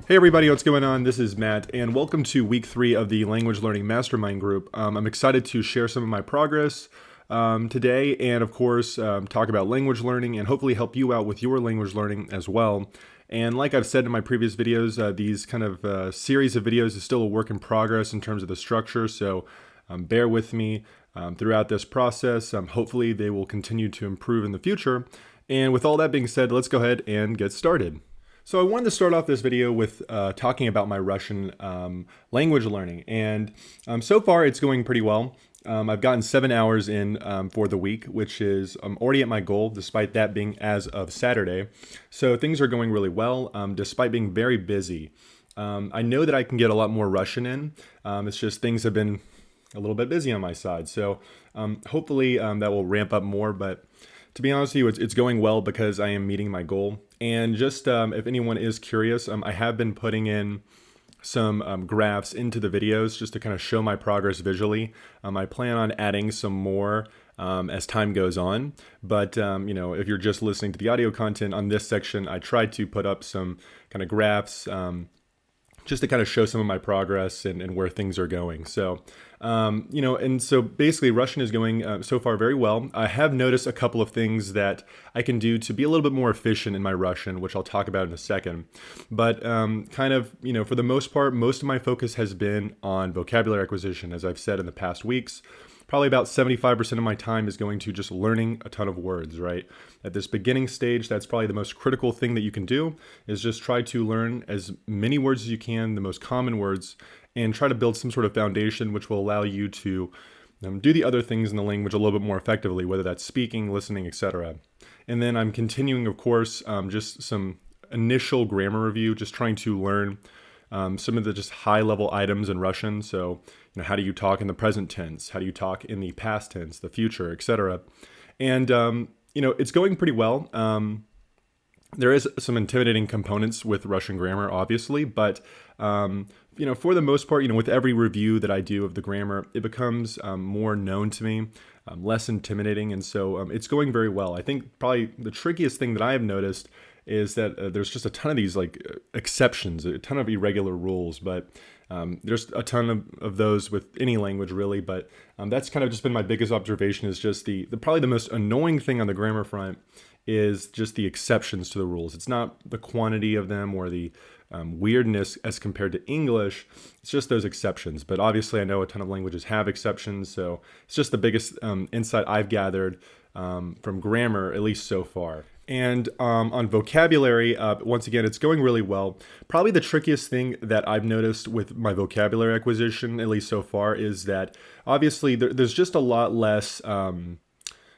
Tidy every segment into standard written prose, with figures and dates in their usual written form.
Hey everybody, what's going on? This is Matt, and welcome to week 3 of the Language Learning Mastermind group. I'm excited to share some of my progress today, and of course, talk about language learning and hopefully help you out with your language learning as well. And like I've said in my previous videos, these kind of series of videos is still a work in progress in terms of the structure, so bear with me throughout this process. Hopefully, they will continue to improve in the future. And with all that being said, let's go ahead and get started. So I wanted to start off this video with talking about my Russian language learning, and so far it's going pretty well. I've gotten 7 hours in for the week, which is already at my goal, despite that being as of Saturday. So things are going really well, despite being very busy. I know that I can get a lot more Russian in. It's just things have been a little bit busy on my side. So hopefully that will ramp up more, but to be honest with you, it's going well because I am meeting my goal. And just if anyone is curious, I have been putting in some graphs into the videos just to kind of show my progress visually. I plan on adding some more as time goes on. But, if you're just listening to the audio content on this section, I tried to put up some kind of graphs just to kind of show some of my progress and where things are going. So, and so basically Russian is going so far very well. I have noticed a couple of things that I can do to be a little bit more efficient in my Russian, which I'll talk about in a second. But for the most part, most of my focus has been on vocabulary acquisition, as I've said in the past weeks. Probably about 75% of my time is going to just learning a ton of words, right? At this beginning stage, that's probably the most critical thing that you can do, is just try to learn as many words as you can, the most common words, and try to build some sort of foundation which will allow you to do the other things in the language a little bit more effectively, whether that's speaking, listening, etc. And then I'm continuing, of course, just some initial grammar review, just trying to learn some of the just high-level items in Russian. So, how do you talk in the present tense? How do you talk in the past tense, the future, etc.? And, it's going pretty well. There is some intimidating components with Russian grammar, obviously, but, for the most part, with every review that I do of the grammar, it becomes more known to me, less intimidating, and so it's going very well. I think probably the trickiest thing that I have noticed is that there's just a ton of these exceptions, a ton of irregular rules, but there's a ton of those with any language really, but that's kind of just been my biggest observation, is just the probably the most annoying thing on the grammar front is just the exceptions to the rules. It's not the quantity of them or the weirdness as compared to English, it's just those exceptions. But obviously I know a ton of languages have exceptions, so it's just the biggest insight I've gathered from grammar, at least so far. And on vocabulary, once again, it's going really well. Probably the trickiest thing that I've noticed with my vocabulary acquisition, at least so far, is that obviously there's just a lot less.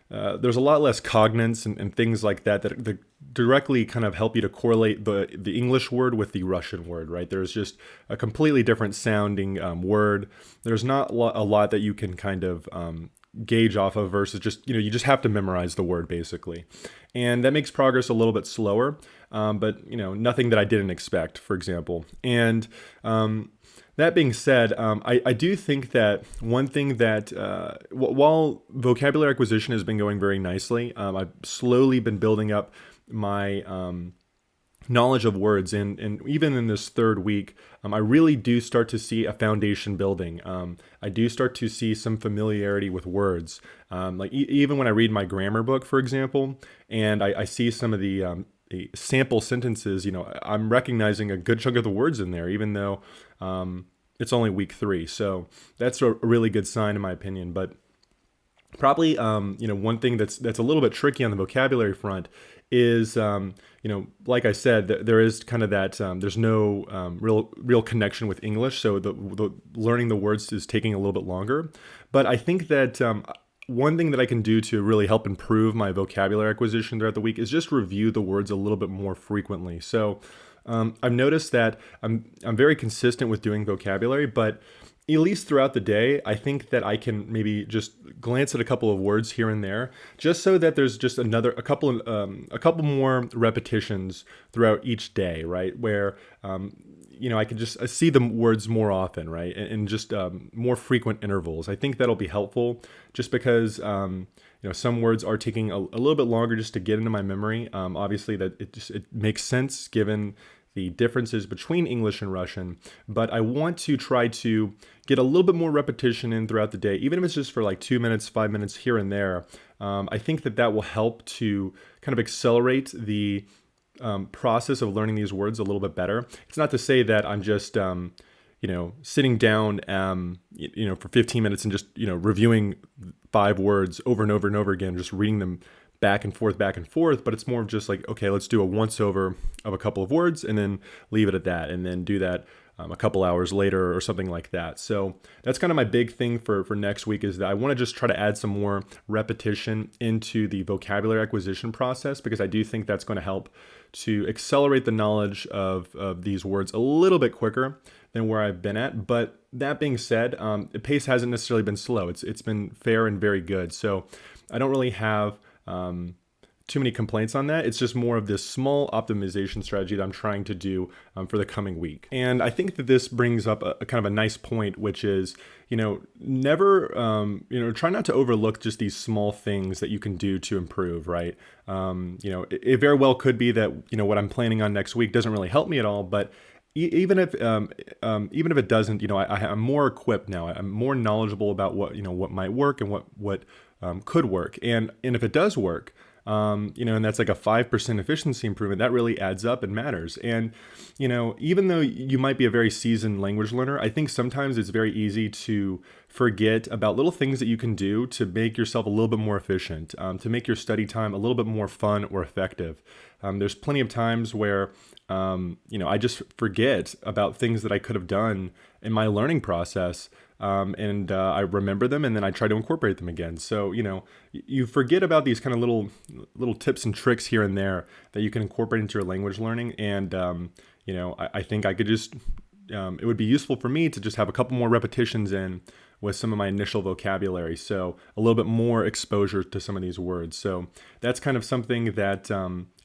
There's a lot less cognates and things like that directly kind of help you to correlate the English word with the Russian word, right? There's just a completely different sounding word. There's not a lot that you can kind of gauge off of versus just, you just have to memorize the word basically. And that makes progress a little bit slower, but, nothing that I didn't expect, for example. And that being said, I do think that one thing that, while vocabulary acquisition has been going very nicely, I've slowly been building up my knowledge of words, and even in this third week, I really do start to see a foundation building. I do start to see some familiarity with words. Even when I read my grammar book, for example, and I see some of the sample sentences, I'm recognizing a good chunk of the words in there, even though it's only week 3. So that's a really good sign in my opinion. But probably, one thing that's a little bit tricky on the vocabulary front is, like I said, there is kind of that, there's no real connection with English. So the learning the words is taking a little bit longer. But I think that one thing that I can do to really help improve my vocabulary acquisition throughout the week is just review the words a little bit more frequently. So I've noticed that I'm very consistent with doing vocabulary, but at least throughout the day, I think that I can maybe just glance at a couple of words here and there, just so that there's just a couple more repetitions throughout each day, right? Where I can just see the words more often, right? And just more frequent intervals. I think that'll be helpful, just because some words are taking a little bit longer just to get into my memory. Obviously, that it makes sense given the differences between English and Russian, but I want to try to get a little bit more repetition in throughout the day, even if it's just for like 2 minutes, 5 minutes here and there. I think that will help to kind of accelerate the process of learning these words a little bit better. It's not to say that I'm just sitting down, for 15 minutes and just, reviewing 5 words over and over and over again, just reading them back and forth, but it's more of just like, okay, let's do a once over of a couple of words and then leave it at that, and then do that a couple hours later or something like that. So that's kind of my big thing for next week, is that I want to just try to add some more repetition into the vocabulary acquisition process, because I do think that's going to help to accelerate the knowledge of these words a little bit quicker than where I've been at. But that being said, the pace hasn't necessarily been slow. It's been fair and very good. So I don't really have too many complaints on that. It's just more of this small optimization strategy that I'm trying to do for the coming week. And I think that this brings up a kind of a nice point, which is, never, try not to overlook just these small things that you can do to improve, right? It very well could be that, what I'm planning on next week doesn't really help me at all, but even if it doesn't, I'm more equipped now. I'm more knowledgeable about what might work and what could work. And if it does work, and that's like a 5% efficiency improvement, that really adds up and matters. And, even though you might be a very seasoned language learner, I think sometimes it's very easy to forget about little things that you can do to make yourself a little bit more efficient, to make your study time a little bit more fun or effective. There's plenty of times where, I just forget about things that I could have done in my learning process. And I remember them, and then I try to incorporate them again. So, you forget about these kind of little tips and tricks here and there that you can incorporate into your language learning. And, I think I could just, it would be useful for me to just have a couple more repetitions in with some of my initial vocabulary. So a little bit more exposure to some of these words. So that's kind of something that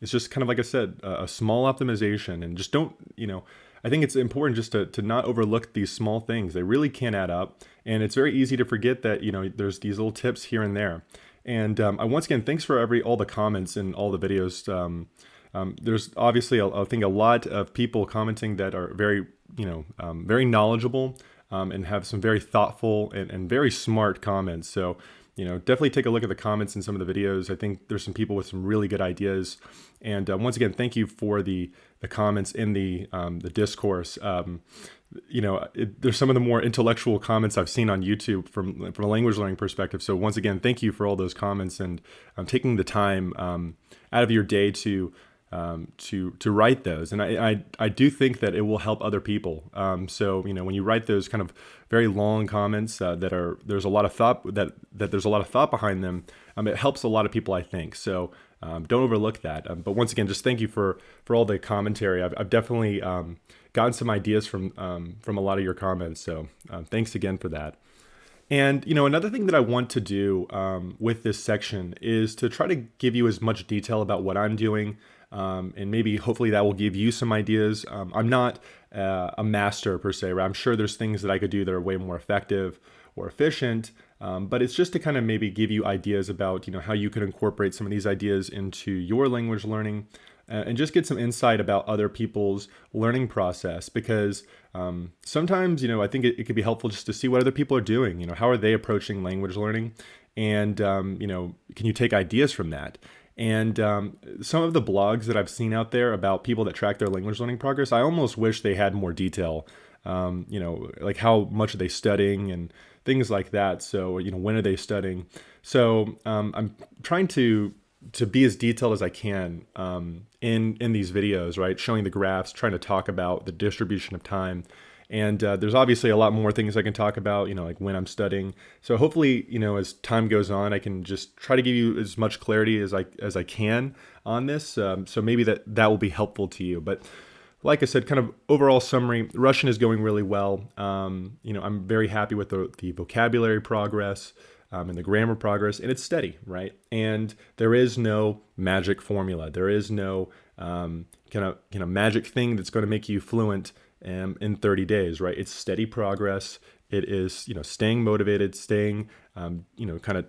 is just kind of, like I said, a small optimization. And just don't, I think it's important just to not overlook these small things. They really can add up. And it's very easy to forget that, there's these little tips here and there. And once again, thanks for all the comments and all the videos. There's obviously, I think, a lot of people commenting that are very, very knowledgeable and have some very thoughtful and very smart comments. So, definitely take a look at the comments in some of the videos. I think there's some people with some really good ideas. And once again, thank you for the comments in the discourse. There's some of the more intellectual comments I've seen on YouTube from a language learning perspective. So once again, thank you for all those comments and taking the time out of your day to write those. And I do think that it will help other people. So, when you write those kind of very long comments there's a lot of thought there's a lot of thought behind them, it helps a lot of people, I think. So don't overlook that. But once again, just thank you for all the commentary. I've definitely gotten some ideas from a lot of your comments. So thanks again for that. And, another thing that I want to do with this section is to try to give you as much detail about what I'm doing. And maybe hopefully that will give you some ideas. I'm not a master per se, right? I'm sure there's things that I could do that are way more effective or efficient. But it's just to kind of maybe give you ideas about, how you could incorporate some of these ideas into your language learning and just get some insight about other people's learning process. Because sometimes, I think it could be helpful just to see what other people are doing. How are they approaching language learning? And, can you take ideas from that? And some of the blogs that I've seen out there about people that track their language learning progress, I almost wish they had more detail, like how much are they studying and things like that. So, when are they studying? So I'm trying to be as detailed as I can in these videos, right? Showing the graphs, trying to talk about the distribution of time. And there's obviously a lot more things I can talk about, like when I'm studying. So hopefully, as time goes on, I can just try to give you as much clarity as I can on this. So maybe that will be helpful to you. But like I said, kind of overall summary, Russian is going really well. I'm very happy with the vocabulary progress and the grammar progress, and it's steady, right? And there is no magic formula. There is no kind of magic thing that's going to make you fluent in 30 days, right? It's steady progress. It is, staying motivated, staying, kind of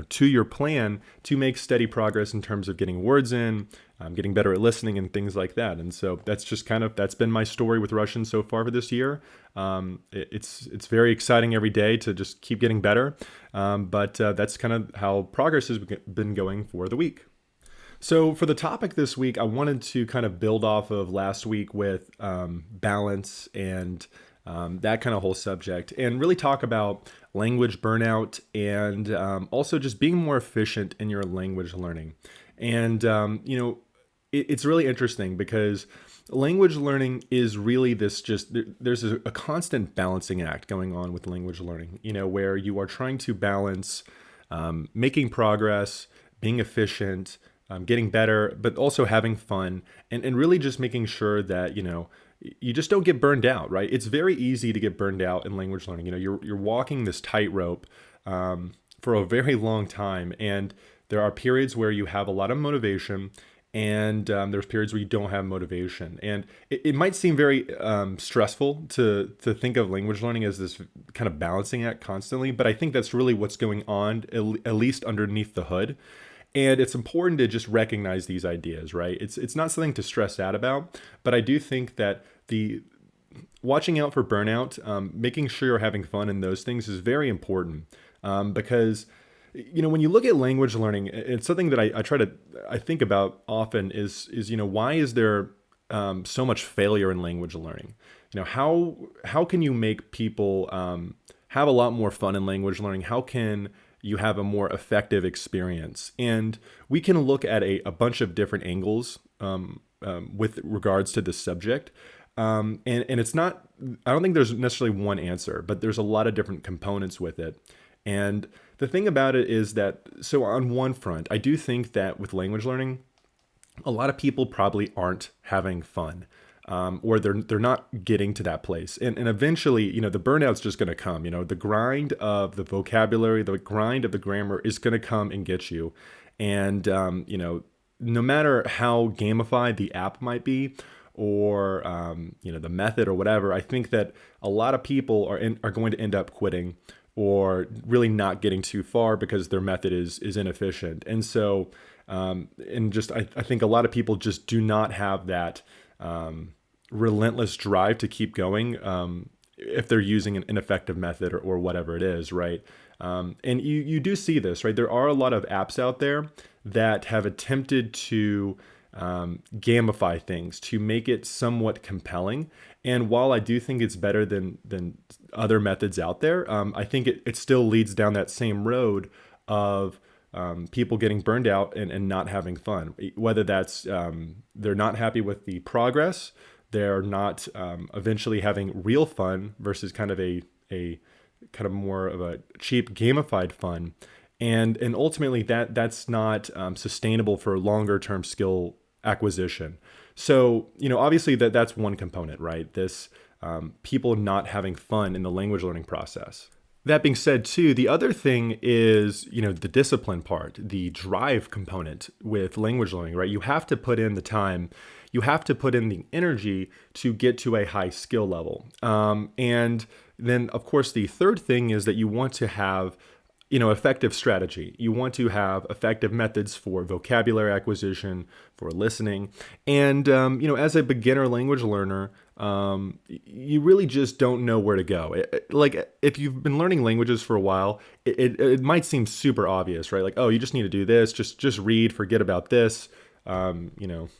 to your plan to make steady progress in terms of getting words in, getting better at listening and things like that. And so that's been my story with Russian so far for this year. It's very exciting every day to just keep getting better. But that's kind of how progress has been going for the week. So for the topic this week, I wanted to kind of build off of last week with balance and that kind of whole subject, and really talk about language burnout and also just being more efficient in your language learning. And, it's really interesting because language learning is really there's a constant balancing act going on with language learning, where you are trying to balance making progress, being efficient, getting better, but also having fun, and really just making sure that, you just don't get burned out, right? It's very easy to get burned out in language learning. You're walking this tightrope for a very long time, and there are periods where you have a lot of motivation, and there's periods where you don't have motivation. And it might seem very stressful to think of language learning as this kind of balancing act constantly, but I think that's really what's going on, at least underneath the hood. And it's important to just recognize these ideas, right? It's not something to stress out about, but I do think that the watching out for burnout, making sure you're having fun in those things is very important, because when you look at language learning, it's something that I think about often is why is there so much failure in language learning? How can you make people have a lot more fun in language learning? How can you have a more effective experience? And we can look at a bunch of different angles with regards to this subject. And it's not, I don't think there's necessarily one answer, but there's a lot of different components with it. And the thing about it is that, so on one front, I do think that with language learning, a lot of people probably aren't having fun. Or they're not getting to that place, and eventually, the burnout's just going to come. The grind of the vocabulary, the grind of the grammar is going to come and get you, and no matter how gamified the app might be, or the method or whatever, I think that a lot of people are going to end up quitting or really not getting too far because their method is inefficient, and so I think a lot of people just do not have that relentless drive to keep going if they're using an ineffective method or whatever it is, right? And you do see this, right? There are a lot of apps out there that have attempted to gamify things to make it somewhat compelling. And while I do think it's better than other methods out there, I think it still leads down that same road of people getting burned out and not having fun, whether that's they're not happy with the progress, they're not eventually having real fun versus kind of a kind of more of a cheap gamified fun, and ultimately that's not sustainable for longer term skill acquisition. So obviously that's one component, right? This people not having fun in the language learning process. That being said, too, the other thing is, the discipline part, the drive component with language learning, right? You have to put in the time, you have to put in the energy to get to a high skill level. And then, of course, the third thing is that you want to have, effective strategy. You want to have effective methods for vocabulary acquisition, for listening. And, as a beginner language learner, you really just don't know where to go. Like if you've been learning languages for a while, it might seem super obvious, right? Like, oh, you just need to do this, just read, forget about this,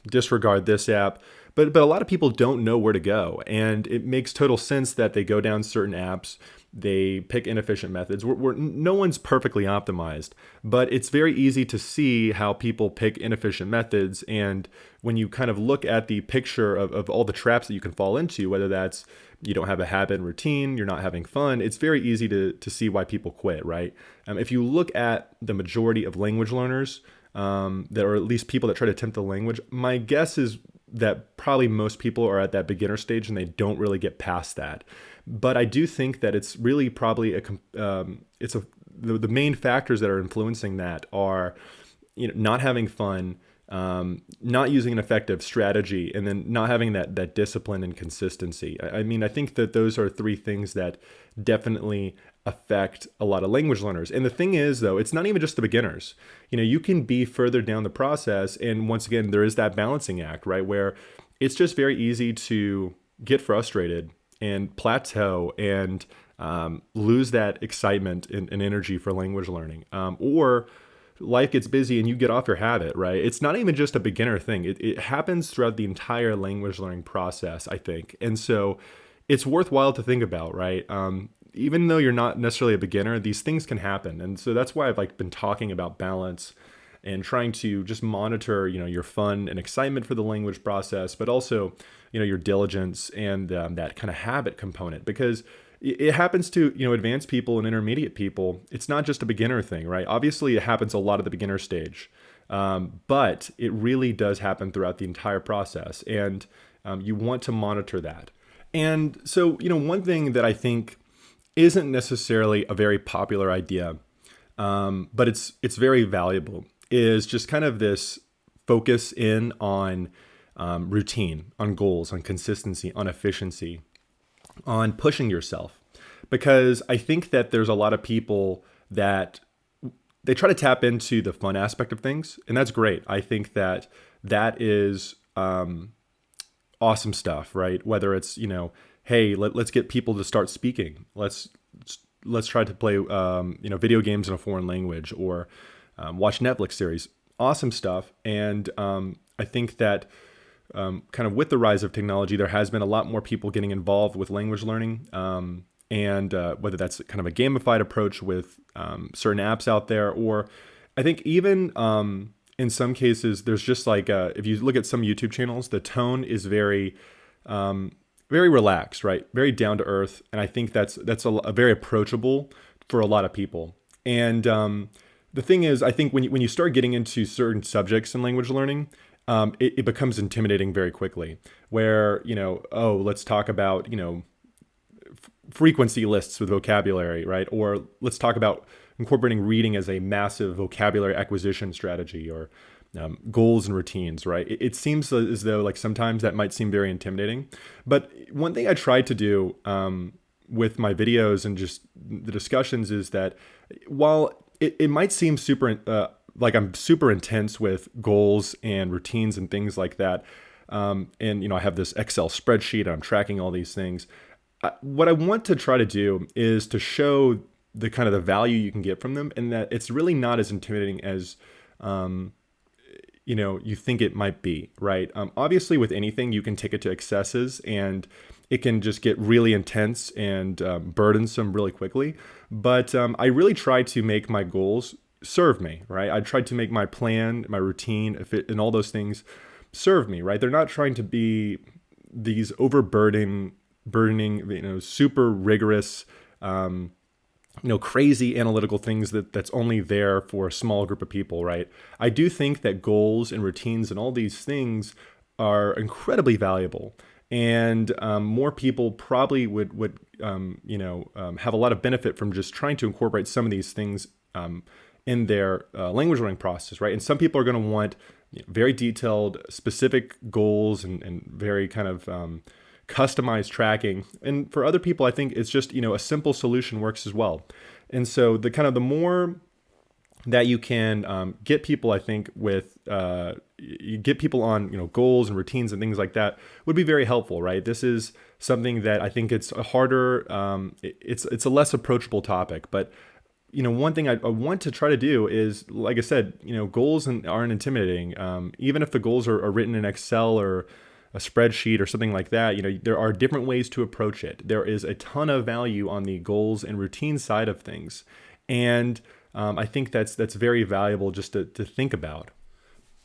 disregard this app. But a lot of people don't know where to go, and it makes total sense that they go down certain apps. They pick inefficient methods. No one's perfectly optimized, but it's very easy to see how people pick inefficient methods. And when you kind of look at the picture of all the traps that you can fall into, whether that's you don't have a habit and routine, you're not having fun, it's very easy to see why people quit, right? If you look at the majority of language learners, that are at least people that try to attempt the language, my guess is that probably most people are at that beginner stage and they don't really get past that. But I do think that it's really probably the main factors that are influencing that are, not having fun, not using an effective strategy, and then not having that discipline and consistency. I mean, I think that those are three things that definitely affect a lot of language learners. And the thing is, though, it's not even just the beginners. You can be further down the process. And once again, there is that balancing act, right? Where it's just very easy to get frustrated and plateau and lose that excitement and energy for language learning. Or life gets busy and you get off your habit, right? It's not even just a beginner thing. It happens throughout the entire language learning process, I think. And so it's worthwhile to think about, right? Even though you're not necessarily a beginner, these things can happen. And so that's why I've been talking about balance and trying to just monitor, your fun and excitement for the language process, but also, your diligence and that kind of habit component, because it happens to, advanced people and intermediate people. It's not just a beginner thing, right? Obviously, it happens a lot at the beginner stage, but it really does happen throughout the entire process, and you want to monitor that. And so, one thing that I think isn't necessarily a very popular idea, but it's very valuable, is just kind of this focus in on routine, on goals, on consistency, on efficiency, on pushing yourself. Because I think that there's a lot of people that they try to tap into the fun aspect of things, and that's great. I think that that is awesome stuff, right? Whether it's, hey, let's get people to start speaking. Let's try to play video games in a foreign language, or watch Netflix series. Awesome stuff. And I think that kind of with the rise of technology, there has been a lot more people getting involved with language learning, and whether that's kind of a gamified approach with certain apps out there, or I think even in some cases, there's just if you look at some YouTube channels, the tone is very relaxed, right? Very down to earth. And I think that's a very approachable for a lot of people. And the thing is, I think when you start getting into certain subjects in language learning, it becomes intimidating very quickly, where, let's talk about, frequency lists with vocabulary, right? Or let's talk about incorporating reading as a massive vocabulary acquisition strategy, or goals and routines, right? It seems as though sometimes that might seem very intimidating. But one thing I tried to do with my videos and just the discussions is that while it might seem super I'm super intense with goals and routines and things like that, and I have this Excel spreadsheet and I'm tracking all these things. What I want to try to do is to show the kind of the value you can get from them, and that it's really not as intimidating as you think it might be, right? Obviously, with anything, you can take it to excesses, and it can just get really intense and burdensome really quickly. But I really try to make my goals serve me, right? I tried to make my plan, my routine, and all those things serve me, right? They're not trying to be these burdening, super rigorous, crazy analytical things that's only there for a small group of people, right? I do think that goals and routines and all these things are incredibly valuable, and more people probably would have a lot of benefit from just trying to incorporate some of these things in their language learning process, right? And some people are going to want very detailed, specific goals and very kind of customized tracking. And for other people, I think it's just, a simple solution works as well. And so the more that you can get people, I think, with you get people on goals and routines and things like that would be very helpful, right? This is something that I think it's a harder, it's a less approachable topic, but one thing I want to try to do is, like I said, goals aren't intimidating. Even if the goals are written in Excel or a spreadsheet or something like that, there are different ways to approach it. There is a ton of value on the goals and routine side of things. And I think that's very valuable just to think about.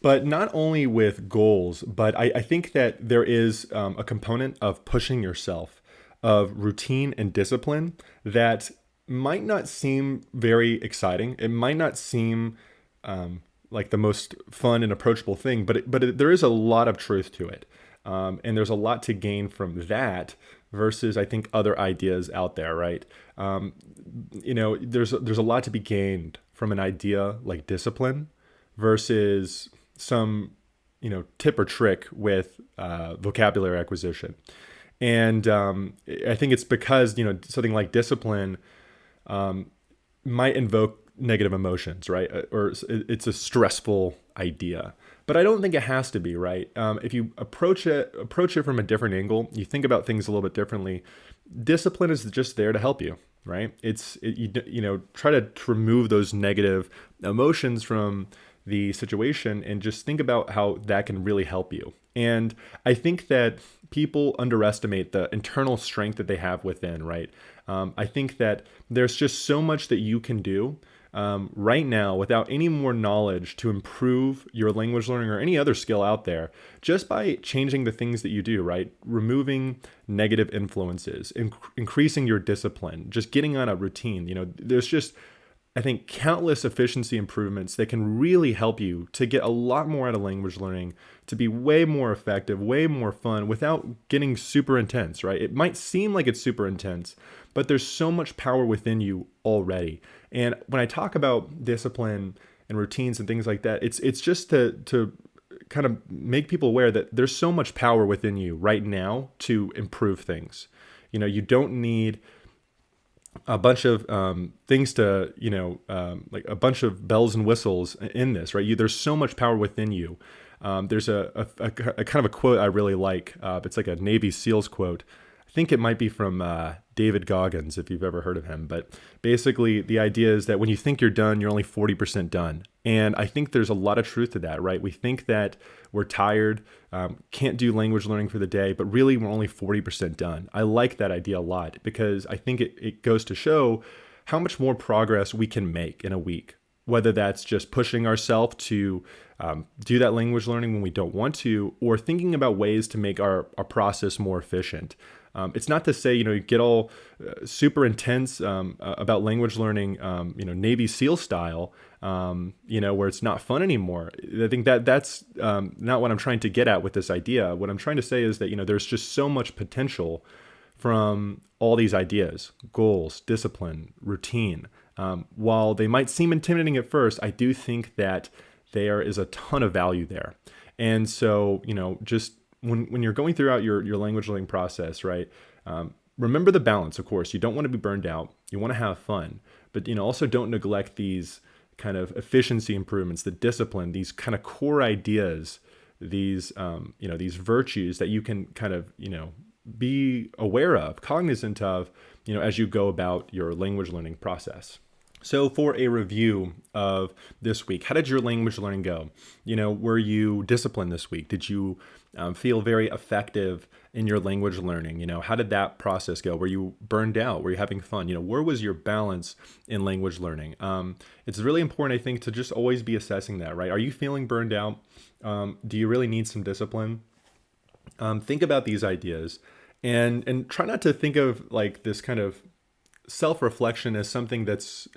But not only with goals, but I think that there is a component of pushing yourself, of routine and discipline that might not seem very exciting. It might not seem like the most fun and approachable thing, but there is a lot of truth to it. And there's a lot to gain from that versus, I think, other ideas out there, right? There's a lot to be gained from an idea like discipline versus some, tip or trick with vocabulary acquisition. And I think it's because, something like discipline, might invoke negative emotions, right? Or it's a stressful idea. But I don't think it has to be, right? If you approach it from a different angle, you think about things a little bit differently. Discipline is just there to help you, right? Try to remove those negative emotions from the situation and just think about how that can really help you. And I think that people underestimate the internal strength that they have within, right? I think that there's just so much that you can do right now without any more knowledge to improve your language learning or any other skill out there, just by changing the things that you do, right? Removing negative influences, increasing your discipline, just getting on a routine. There's just, I think, countless efficiency improvements that can really help you to get a lot more out of language learning, to be way more effective, way more fun without getting super intense, right? It might seem like it's super intense, but there's so much power within you already. And when I talk about discipline and routines and things like that, it's just to kind of make people aware that there's so much power within you right now to improve things. You don't need a bunch of things to, like a bunch of bells and whistles in this, right? There's so much power within you. There's a kind of a quote I really like. It's like a Navy SEALs quote. I think it might be from David Goggins, if you've ever heard of him. But basically, the idea is that when you think you're done, you're only 40% done. And I think there's a lot of truth to that, right? We think that we're tired, can't do language learning for the day, but really we're only 40% done. I like that idea a lot because I think it goes to show how much more progress we can make in a week, whether that's just pushing ourselves to do that language learning when we don't want to, or thinking about ways to make our process more efficient. It's not to say, you get all super intense about language learning, Navy SEAL style, where it's not fun anymore. I think that's not what I'm trying to get at with this idea. What I'm trying to say is that, there's just so much potential from all these ideas: goals, discipline, routine. While they might seem intimidating at first, I do think that there is a ton of value there. And so, just when you're going throughout your language learning process, right? Remember the balance, of course. You don't want to be burned out. You want to have fun, but also don't neglect these kind of efficiency improvements, the discipline, these kind of core ideas, these these virtues that you can kind of be aware of, cognizant of, as you go about your language learning process. So for a review of this week, how did your language learning go? Were you disciplined this week? Did you feel very effective in your language learning? How did that process go? Were you burned out? Were you having fun? Where was your balance in language learning? It's really important, I think, to just always be assessing that, right? Are you feeling burned out? Do you really need some discipline? Think about these ideas and try not to think of like this kind of self-reflection as something that's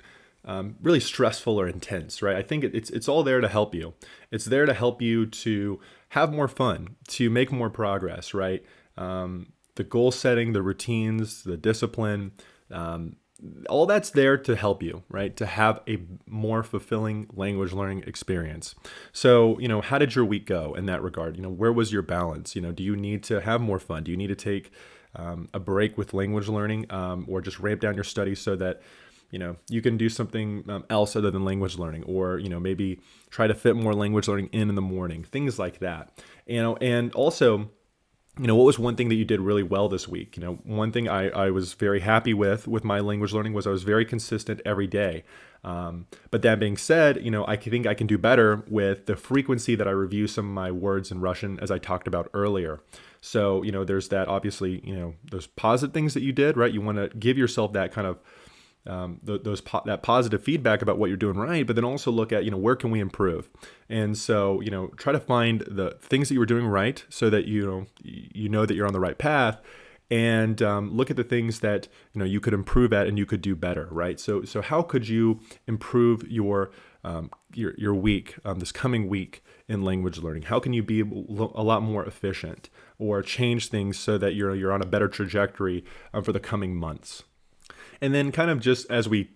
really stressful or intense, right? I think it's all there to help you. It's there to help you to have more fun, to make more progress, right? The goal setting, the routines, the discipline, all that's there to help you, right? To have a more fulfilling language learning experience. So, how did your week go in that regard? Where was your balance? Do you need to have more fun? Do you need to take a break with language learning, or just ramp down your studies so that you can do something else other than language learning, or maybe try to fit more language learning in the morning, things like that. And also, what was one thing that you did really well this week? One thing I was very happy with my language learning was I was very consistent every day. But that being said, I think I can do better with the frequency that I review some of my words in Russian, as I talked about earlier. So, there's that, obviously, those positive things that you did, right? You want to give yourself that kind of that positive feedback about what you're doing right, but then also look at, where can we improve? And so, try to find the things that you were doing right so that, you know that you're on the right path, and look at the things that, you could improve at and you could do better, right? So how could you improve your week, this coming week in language learning? How can you be a lot more efficient, or change things so that you're on a better trajectory for the coming months? And then kind of just as we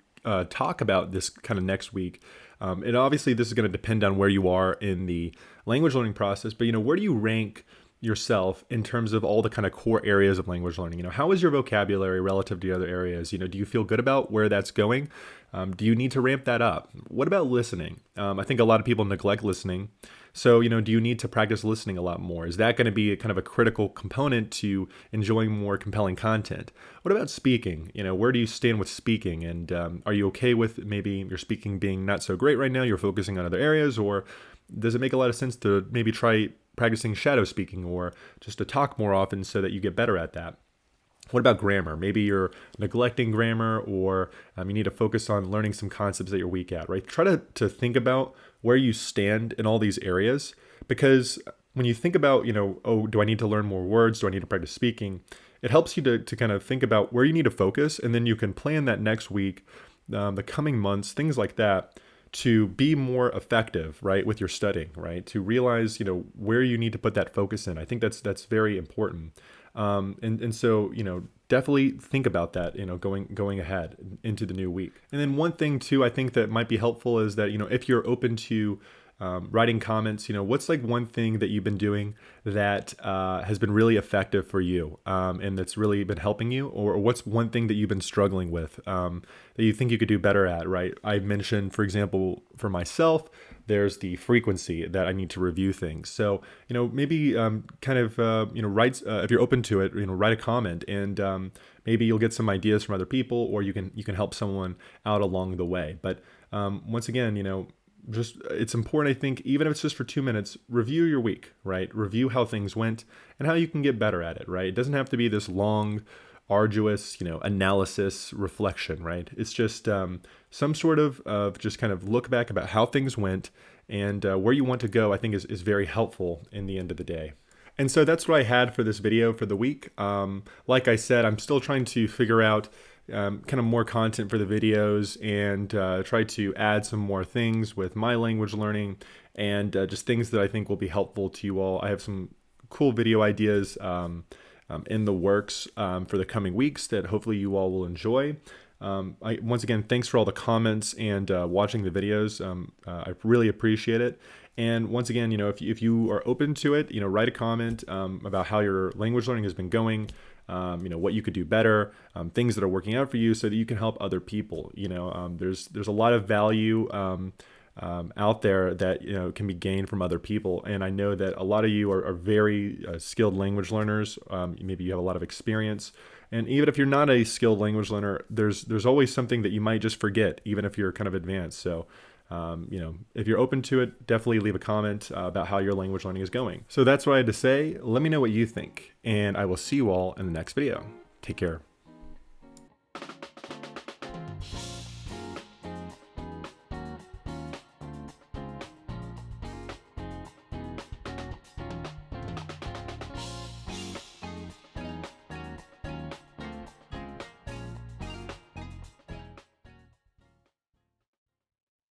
talk about this kind of next week, and obviously this is going to depend on where you are in the language learning process, but where do you rank yourself in terms of all the kind of core areas of language learning? How is your vocabulary relative to the other areas? Do you feel good about where that's going? Do you need to ramp that up? What about listening? I think a lot of people neglect listening. So, do you need to practice listening a lot more? Is that going to be a kind of a critical component to enjoying more compelling content? What about speaking? Where do you stand with speaking? And are you okay with maybe your speaking being not so great right now? You're focusing on other areas, or does it make a lot of sense to maybe try practicing shadow speaking or just to talk more often so that you get better at that? What about grammar? Maybe you're neglecting grammar, or you need to focus on learning some concepts that you're weak at, right? Try to think about where you stand in all these areas, because when you think about, oh, do I need to learn more words? Do I need to practice speaking? It helps you to kind of think about where you need to focus, and then you can plan that next week, the coming months, things like that, to be more effective, right, with your studying, right? To realize, where you need to put that focus in. I think that's very important. And so, definitely think about that, going ahead into the new week. And then one thing too, I think that might be helpful is that, if you're open to writing comments, what's like one thing that you've been doing that has been really effective for you, and that's really been helping you, or what's one thing that you've been struggling with, that you think you could do better at, right? I mentioned, for example, for myself, there's the frequency that I need to review things. So, maybe write, if you're open to it, write a comment, and maybe you'll get some ideas from other people, or you can help someone out along the way. But once again, just it's important, I think, even if it's just for 2 minutes, review your week, right? Review how things went and how you can get better at it, right? It doesn't have to be this long, arduous, analysis, reflection, right? It's just some sort of just kind of look back about how things went, and where you want to go, I think is very helpful in the end of the day. And so that's what I had for this video for the week. Like I said, I'm still trying to figure out kind of more content for the videos, and try to add some more things with my language learning, and just things that I think will be helpful to you all. I have some cool video ideas in the works for the coming weeks that hopefully you all will enjoy. Once again, thanks for all the comments and watching the videos. I really appreciate it. And once again, if you are open to it, write a comment about how your language learning has been going. What you could do better, things that are working out for you, so that you can help other people. There's a lot of value out there that can be gained from other people, and I know that a lot of you are very skilled language learners. Maybe you have a lot of experience, and even if you're not a skilled language learner, there's always something that you might just forget, even if you're kind of advanced. So if you're open to it, definitely leave a comment about how your language learning is going. So that's what I had to say. Let me know what you think, and I will see you all in the next video. Take care.